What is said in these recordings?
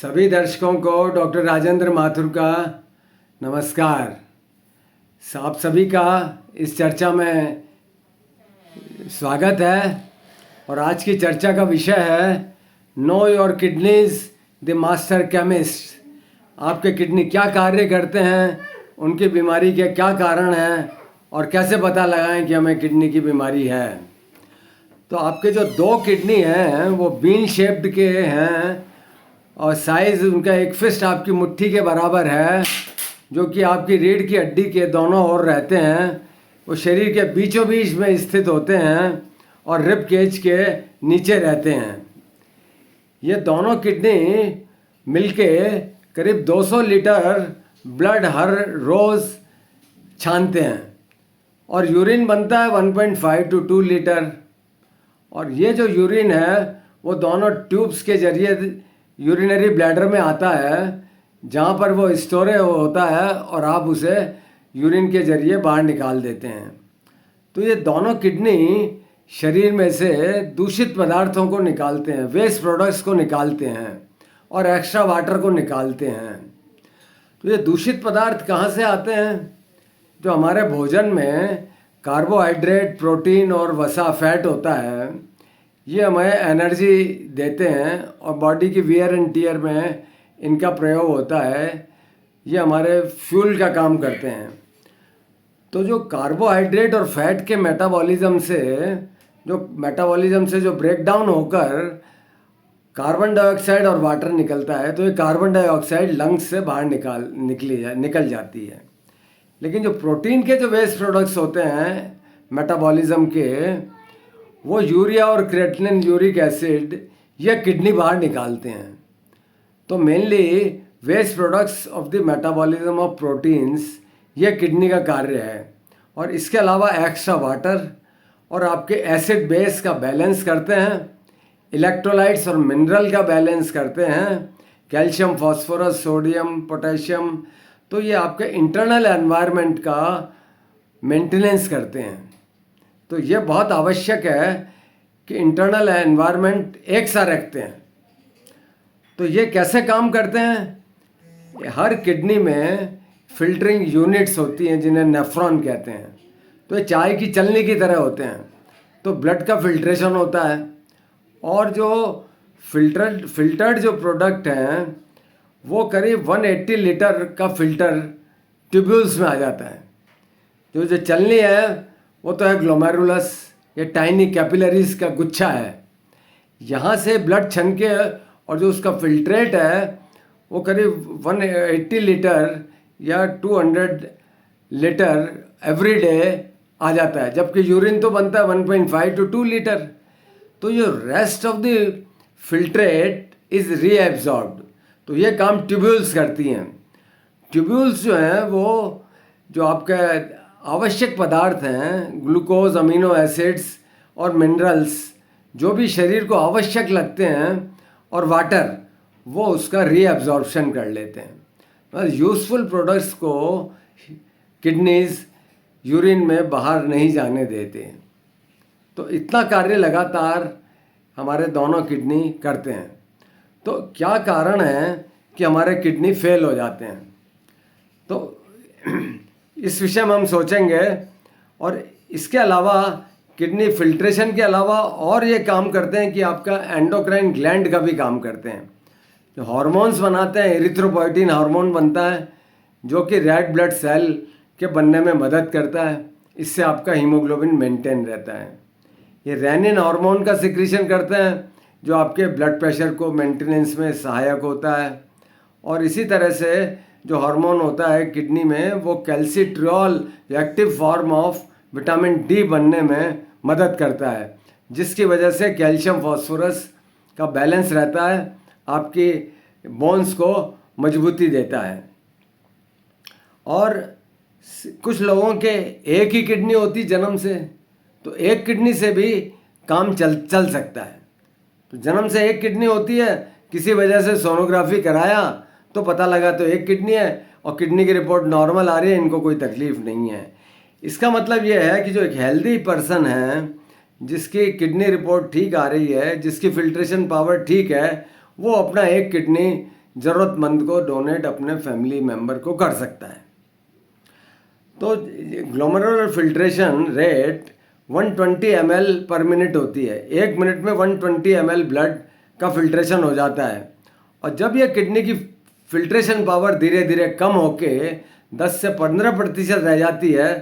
सभी दर्शकों को डॉक्टर राजेंद्र माथुर का नमस्कार। आप सभी का इस चर्चा में स्वागत है। और आज की चर्चा का विषय है know your kidneys the master chemist. आपके किडनी क्या कार्य करते हैं, उनकी बीमारी के क्या कारण हैं और कैसे पता लगाएं कि हमें किडनी की बीमारी है। तो आपके जो दो किडनी हैं वो बीन शेप्ड के हैं और साइज़ उनका एक फिस्ट आपकी मुट्ठी के बराबर है, जो कि आपकी रीढ़ की हड्डी के दोनों ओर रहते हैं। वो शरीर के बीचों बीच में स्थित होते हैं और रिब केज के नीचे रहते हैं। ये दोनों किडनी मिलके करीब 200 लीटर ब्लड हर रोज़ छानते हैं और यूरिन बनता है 1.5 to 2 लीटर। और ये जो यूरिन है वो दोनों ट्यूब्स के जरिए यूरिनरी ब्लैडर में आता है, जहाँ पर वो स्टोर होता है और आप उसे यूरिन के जरिए बाहर निकाल देते हैं। तो ये दोनों किडनी शरीर में से दूषित पदार्थों को निकालते हैं, वेस्ट प्रोडक्ट्स को निकालते हैं और एक्स्ट्रा वाटर को निकालते हैं। तो ये दूषित पदार्थ कहाँ से आते हैं? जो हमारे भोजन में कार्बोहाइड्रेट, प्रोटीन और वसा फैट होता है, ये हमें एनर्जी देते हैं और बॉडी की वियर एंड टीयर में इनका प्रयोग होता है। ये हमारे फ्यूल का काम करते हैं। तो जो कार्बोहाइड्रेट और फैट के मेटाबॉलिज्म से जो ब्रेक डाउन होकर कार्बन डाइऑक्साइड और वाटर निकलता है, तो ये कार्बन डाइऑक्साइड लंग्स से बाहर निकल जाती है। लेकिन जो प्रोटीन के जो वेस्ट प्रोडक्ट्स होते हैं मेटाबॉलिज्म के, वो यूरिया और क्रेटिनिन, यूरिक एसिड, ये किडनी बाहर निकालते हैं। तो mainly waste products of the metabolism of proteins ये किडनी का कार्य है। और इसके अलावा एक्स्ट्रा वाटर और आपके एसिड बेस का बैलेंस करते हैं, इलेक्ट्रोलाइट्स और मिनरल का बैलेंस करते हैं, कैल्शियम, फास्फोरस, सोडियम, पोटेशियम। तो ये आपके इंटरनल एनवायरनमेंट का मेंटेनेंस करते हैं। तो ये बहुत आवश्यक है कि इंटरनल एनवायरनमेंट एक सा रखते हैं। तो ये कैसे काम करते हैं? हर किडनी में फिल्टरिंग यूनिट्स होती हैं जिन्हें नेफ्रॉन कहते हैं। तो ये चाय की चलनी की तरह होते हैं। तो ब्लड का फिल्ट्रेशन होता है और जो फिल्टर्ड जो प्रोडक्ट हैं वो करीब 180 लीटर का फिल्टर ट्यूब्यूल्स में आ जाता है। जो चलनी है वो तो है ग्लोमेरुलस, ये टाइनी कैपिलरीज का गुच्छा है। यहाँ से ब्लड छन के और जो उसका फिल्ट्रेट है वो करीब 180 लीटर या 200 लीटर एवरी डे आ जाता है, जबकि यूरिन तो बनता है 1.5 to 2 लीटर। तो ये rest of the filtrate is reabsorbed. तो ये काम ट्यूब्यूल्स करती हैं। ट्यूब्यूल्स जो हैं वो जो आपका आवश्यक पदार्थ हैं, ग्लूकोज, अमीनो एसिड्स और मिनरल्स, जो भी शरीर को आवश्यक लगते हैं, और वाटर, वो उसका रीअब्जॉर्प्शन कर लेते हैं। बस यूज़फुल प्रोडक्ट्स को किडनीज यूरिन में बाहर नहीं जाने देते। तो इतना कार्य लगातार हमारे दोनों किडनी करते हैं। तो क्या कारण है कि हमारे किडनी फेल हो जाते हैं? तो इस विषय में हम सोचेंगे। और इसके अलावा किडनी फिल्ट्रेशन के अलावा और ये काम करते हैं कि आपका एंडोक्राइन ग्लैंड का भी काम करते हैं। जो हार्मोन्स बनाते हैं, एरिथ्रोपोइटिन हार्मोन बनता है जो कि रेड ब्लड सेल के बनने में मदद करता है। इससे आपका हीमोग्लोबिन मेंटेन रहता है। ये रेनिन हार्मोन का सिक्रीशन करते हैं जो आपके ब्लड प्रेशर को मेंटेनेंस में सहायक होता है। और इसी तरह से जो हार्मोन होता है किडनी में, वो calcitriol, active form of vitamin D बनने में मदद करता है, जिसकी वजह से कैल्शियम फास्फोरस का बैलेंस रहता है, आपकी बोन्स को मजबूती देता है। और कुछ लोगों के एक ही किडनी होती जन्म से, तो एक किडनी से भी काम चल सकता है। तो जन्म से एक किडनी होती है, किसी वजह से सोनोग्राफी कराया तो पता लगा तो एक किडनी है और किडनी की रिपोर्ट नॉर्मल आ रही है, इनको कोई तकलीफ नहीं है। इसका मतलब ये है कि जो एक हेल्दी पर्सन है, जिसकी किडनी रिपोर्ट ठीक आ रही है, जिसकी फिल्ट्रेशन पावर ठीक है, वो अपना एक किडनी ज़रूरतमंद को डोनेट अपने फैमिली मेम्बर को कर सकता है। तो ग्लोमेरुलर फिल्ट्रेशन रेट 120 ml पर मिनट होती है। 1 मिनट में 120 ml ब्लड का फिल्ट्रेशन हो जाता है। और जब यह किडनी की फिल्ट्रेशन पावर धीरे धीरे कम होके 10 से 15% रह जाती है,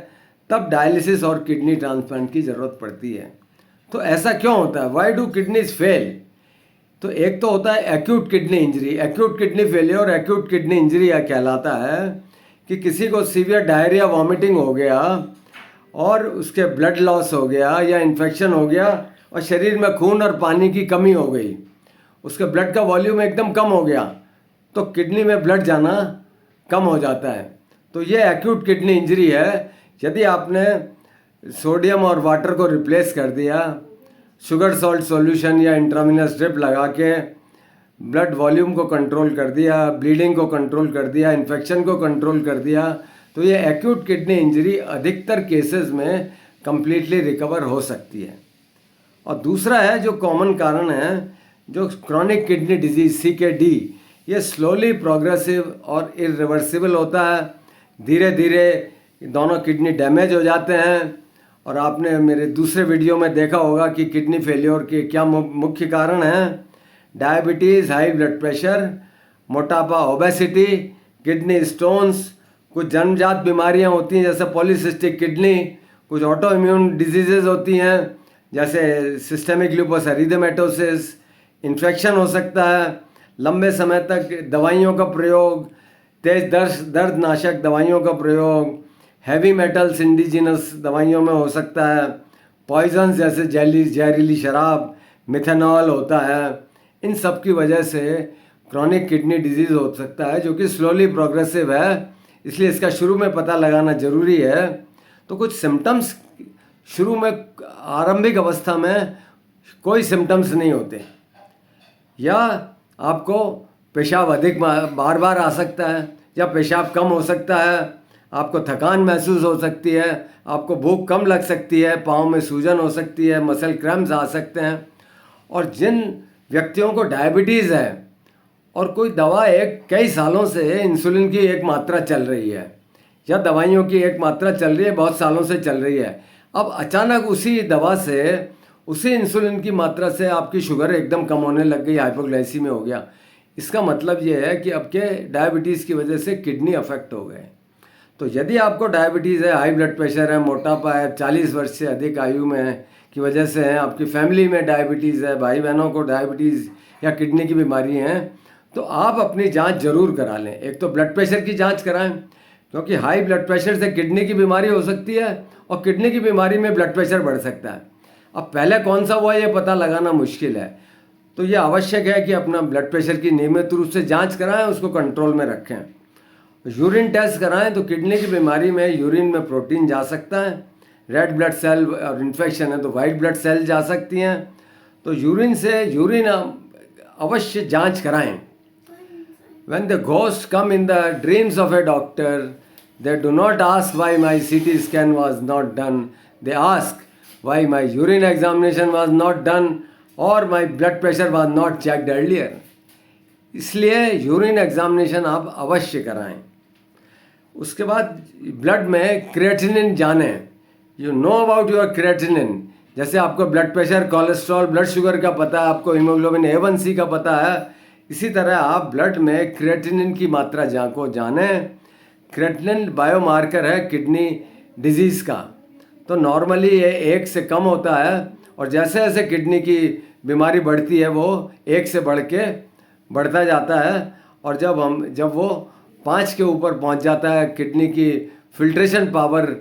तब डायलिसिस और किडनी ट्रांसप्लांट की ज़रूरत पड़ती है। तो ऐसा क्यों होता है? Why do kidneys fail? तो एक तो होता है acute kidney injury. Acute kidney failure और एक्यूट किडनी इंजरी यह कहलाता है कि किसी को सीवियर डायरिया वॉमिटिंग हो गया और उसके ब्लड लॉस हो गया या इन्फेक्शन हो गया और शरीर में खून और पानी की कमी हो गई, उसके ब्लड का वॉल्यूम एकदम कम हो गया, तो किडनी में ब्लड जाना कम हो जाता है। तो ये एक्यूट किडनी इंजरी है। यदि आपने सोडियम और वाटर को रिप्लेस कर दिया, शुगर सॉल्ट सॉल्यूशन या इंट्रावेनस ड्रिप लगा के ब्लड वॉल्यूम को कंट्रोल कर दिया, ब्लीडिंग को कंट्रोल कर दिया, इन्फेक्शन को कंट्रोल कर दिया, तो ये एक्यूट किडनी इंजरी अधिकतर केसेस में कम्प्लीटली रिकवर हो सकती है। और दूसरा है जो कॉमन कारण है, जो क्रॉनिक किडनी डिजीज CKD, ये स्लोली प्रोग्रेसिव और इरिवर्सिबल होता है। धीरे धीरे दोनों किडनी डैमेज हो जाते हैं। और आपने मेरे दूसरे वीडियो में देखा होगा कि किडनी फेलियर के क्या मुख्य कारण हैं। डायबिटीज़, हाई ब्लड प्रेशर, मोटापा, ओबेसिटी, किडनी स्टोन्स, कुछ जन्मजात बीमारियां होती हैं जैसे पॉलीसिस्टिक किडनी, कुछ ऑटो इम्यून डिजीजेज होती हैं जैसे सिस्टेमिक लूपस एरिथेमेटोसिस, इन्फेक्शन हो सकता है, लंबे समय तक दवाइयों का प्रयोग, तेज दर्दनाशक दवाइयों का प्रयोग, हैवी मेटल्स इंडिजिनस दवाइयों में हो सकता है, पॉइजन जैसे जहरीली शराब, मिथेनॉल होता है। इन सब की वजह से क्रॉनिक किडनी डिजीज़ हो सकता है जो कि स्लोली प्रोग्रेसिव है, इसलिए इसका शुरू में पता लगाना ज़रूरी है। तो कुछ सिम्टम्स शुरू में, आरंभिक अवस्था में कोई सिम्टम्स नहीं होते, या आपको पेशाब अधिक बार बार आ सकता है या पेशाब कम हो सकता है, आपको थकान महसूस हो सकती है, आपको भूख कम लग सकती है, पाँव में सूजन हो सकती है, मसल क्रैम्प्स आ सकते हैं। और जिन व्यक्तियों को डायबिटीज़ है और कोई दवा कई सालों से इंसुलिन की एक मात्रा चल रही है या दवाइयों की एक मात्रा चल रही है, बहुत सालों से चल रही है, अब अचानक उसी दवा से, उसी इंसुलिन की मात्रा से आपकी शुगर एकदम कम होने लग गई, हाइपोग्लाइसीमिया हो गया, इसका मतलब ये है कि आपके डायबिटीज़ की वजह से किडनी अफेक्ट हो गए। तो यदि आपको डायबिटीज़ है, हाई ब्लड प्रेशर है, मोटापा है, 40 वर्ष से अधिक आयु में की वजह से है, आपकी फैमिली में डायबिटीज़ है, भाई बहनों को डायबिटीज़ या किडनी की बीमारी है, तो आप अपनी जांच जरूर करा लें। एक तो ब्लड प्रेशर की जांच कराएं, क्योंकि हाई ब्लड प्रेशर से किडनी की बीमारी हो सकती है और किडनी की बीमारी में ब्लड प्रेशर बढ़ सकता है। अब पहले कौन सा हुआ ये पता लगाना मुश्किल है, तो ये आवश्यक है कि अपना ब्लड प्रेशर की नियमित रूप से जाँच कराएँ, उसको कंट्रोल में रखें। यूरिन टेस्ट कराएं, तो किडनी की बीमारी में यूरिन में प्रोटीन जा सकता है, रेड ब्लड सेल, और इन्फेक्शन है तो वाइट ब्लड सेल जा सकती हैं। तो यूरिन अवश्य जांच कराएं। When the ghosts come in the dreams of a doctor, they do not ask why my CT scan was not done. They ask why my urine examination was not done or my blood pressure was not checked earlier. इसलिए urine examination आप अवश्य कराएं। उसके बाद blood में creatinine जाने, you know about your creatinine. जैसे आपको blood pressure, cholesterol, blood sugar का पता है, आपको हीमोग्लोबिन A1C का पता है, इसी तरह आप ब्लड में क्रिएटिनिन की मात्रा जाने। क्रिएटिनिन बायोमार्कर है किडनी डिजीज़ का, तो नॉर्मली ये 1 से कम होता है और जैसे जैसे किडनी की बीमारी बढ़ती है वो 1 से बढ़ता जाता है। और जब वो 5 के ऊपर पहुंच जाता है, किडनी की फिल्ट्रेशन पावर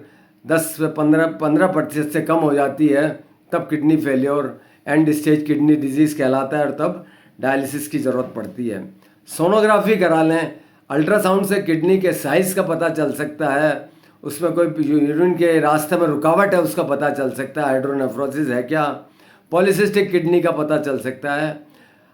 10 से 15% से कम हो जाती है, तब kidney failure, and stage kidney disease कहलाता है और तब डायलिसिस की ज़रूरत पड़ती है। सोनोग्राफी करा लें, अल्ट्रासाउंड से किडनी के साइज़ का पता चल सकता है, उसमें कोई यूरिन के रास्ते में रुकावट है उसका पता चल सकता है, हाइड्रोनेफ्रोसिस है क्या, पॉलीसिस्टिक किडनी का पता चल सकता है,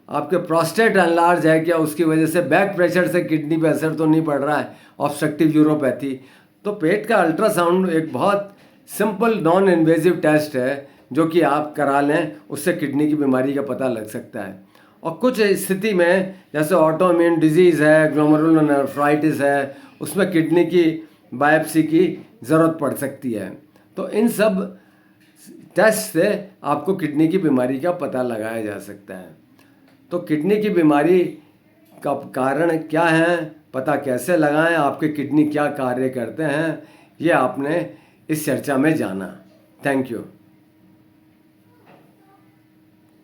आपके प्रोस्टेट एनलार्ज है क्या, उसकी वजह से बैक प्रेशर से किडनी पे असर तो नहीं पड़ रहा है, ऑब्स्ट्रक्टिव यूरोपैथी। तो पेट का अल्ट्रासाउंड एक बहुत सिंपल नॉन इन्वेजिव टेस्ट है जो कि आप करा लें, उससे किडनी की बीमारी का पता लग सकता है। और कुछ स्थिति में जैसे ऑटोइम्यून डिजीज़ है, ग्लोमेरुलोनेफ्राइटिस है, उसमें किडनी की बायोप्सी की ज़रूरत पड़ सकती है। तो इन सब टेस्ट से आपको किडनी की बीमारी का पता लगाया जा सकता है। तो किडनी की बीमारी का कारण क्या है, पता कैसे लगाएं, आपके किडनी क्या कार्य करते हैं, ये आपने इस चर्चा में जाना। Thank you.